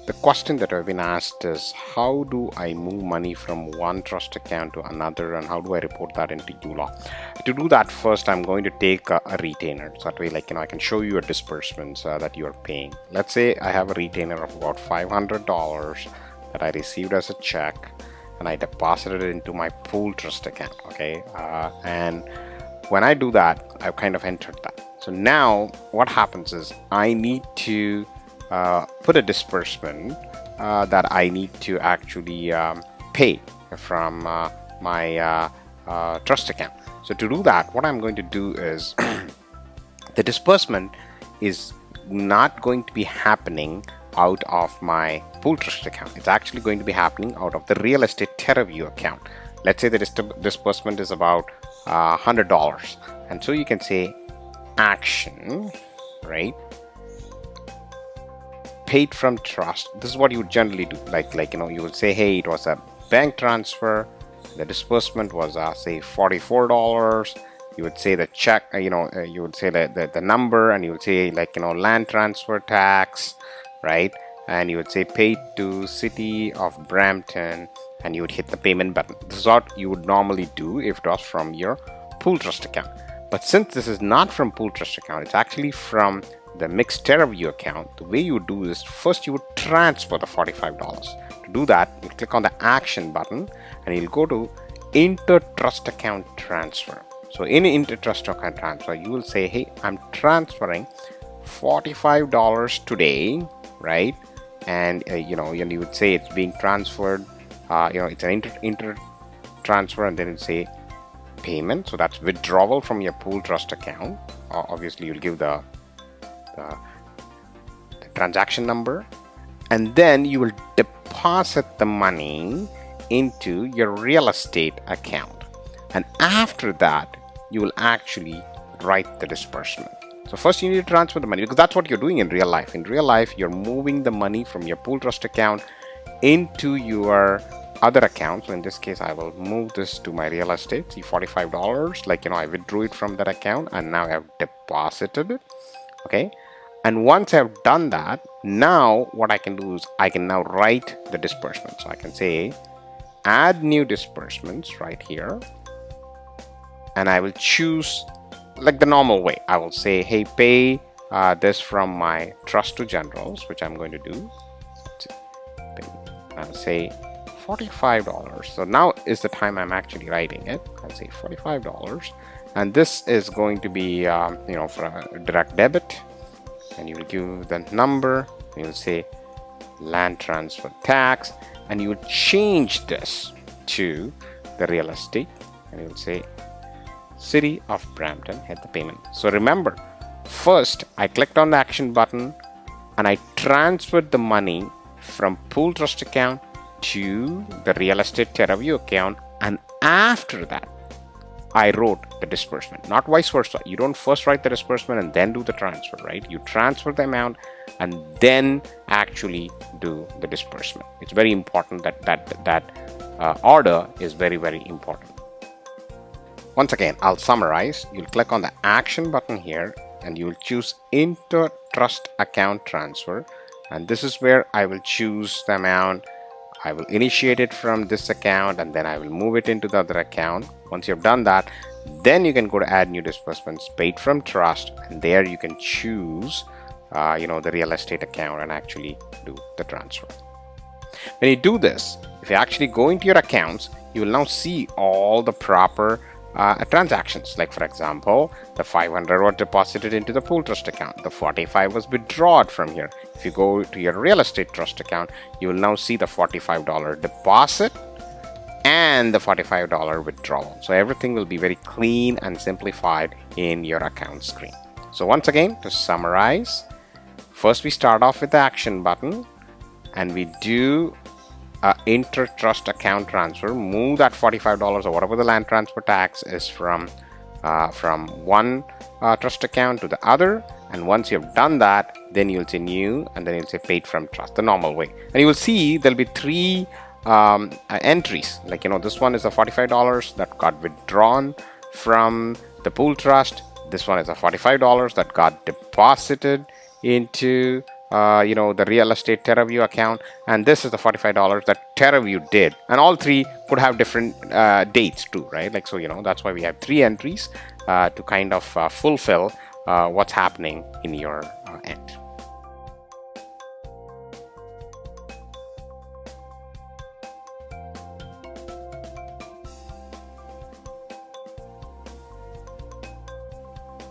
The question that I've been asked is, how do I move money from one trust account to another, and how do I report that into ULAW? To do that, first I'm going to take a retainer. So that way, I can show you a disbursements that you're paying. Let's say I have a retainer of about $500 that I received as a check, and I deposited it into my pool trust account. Okay, and when I do that, I've kind of entered that. So now what happens is I need to put a disbursement that I need to actually pay from my trust account. So to do that, what I'm going to do is the disbursement is not going to be happening out of my pool trust account. It's actually going to be happening out of the real estate TerraView account. Let's say the disbursement is about $100, and so you can say action, right? Paid from trust. This is what you would generally do. You would say, hey, it was a bank transfer. The disbursement was say $44. You would say the check. You would say the number, and you would say land transfer tax, right? And you would say paid to City of Brampton, and you would hit the payment button. This is what you would normally do if it was from your pool trust account. But since this is not from pool trust account, it's actually from the mixed TerraView account. The way you would do is, first you would transfer the $45. To do that, you click on the action button, and you'll go to inter-trust account transfer. So in inter-trust account transfer, you will say, hey, I'm transferring $45 today, right? And you would say it's being transferred. It's an inter transfer, and then you say payment. So that's withdrawal from your pool trust account. Obviously, you'll give the transaction number, and then you will deposit the money into your real estate account, and after that you will actually write the disbursement. So first you need to transfer the money, because that's what you're doing in real life. In real life, you're moving the money from your pool trust account into your other account. So in this case, I will move this to my real estate. See, $45, I withdrew it from that account, and now I have deposited it. Okay, and once I've done that, now what I can do is I can now write the disbursement. So I can say add new disbursements right here, and I will choose like the normal way. I will say, hey, pay this from my trust to generals, which I'm going to do. I'll say $45. So now is the time I'm actually writing it. I'll say $45, and this is going to be for a direct debit, and you will give the number. You will say land transfer tax, and you will change this to the real estate, and you will say City of Brampton, hit the payment. So remember, first I clicked on the action button, and I transferred the money from pool trust account to the real estate TerraView account, and after that I wrote the disbursement, not vice versa. You don't first write the disbursement and then do the transfer, right? You transfer the amount and then actually do the disbursement. It's very important that order is very, very important. Once again, I'll summarize. You'll click on the action button here, and you will choose inter-trust account transfer, and this is where I will choose the amount. I will initiate it from this account, and then I will move it into the other account. Once you've done that, then you can go to add new disbursements, paid from trust, and there you can choose the real estate account and actually do the transfer. When you do this, if you actually go into your accounts, you will now see all the proper transactions. Like for example, the 500 was deposited into the pool trust account, the 45 was withdrawn from here. If you go to your real estate trust account, you will now see the $45 deposit and the $45 withdrawal. So everything will be very clean and simplified in your account screen. So once again, to summarize, first we start off with the action button, and we do inter-trust account transfer, move that $45 or whatever the land transfer tax is from one trust account to the other. And once you've done that, then you'll say new, and then you'll say paid from trust, the normal way. And you will see there'll be three entries. This one is the $45 that got withdrawn from the pool trust. This one is the $45 that got deposited into the real estate TerraView account, and this is the $45 that TerraView did. And all three could have different dates too, right? Like, so, that's why we have three entries to kind of fulfill what's happening in your end.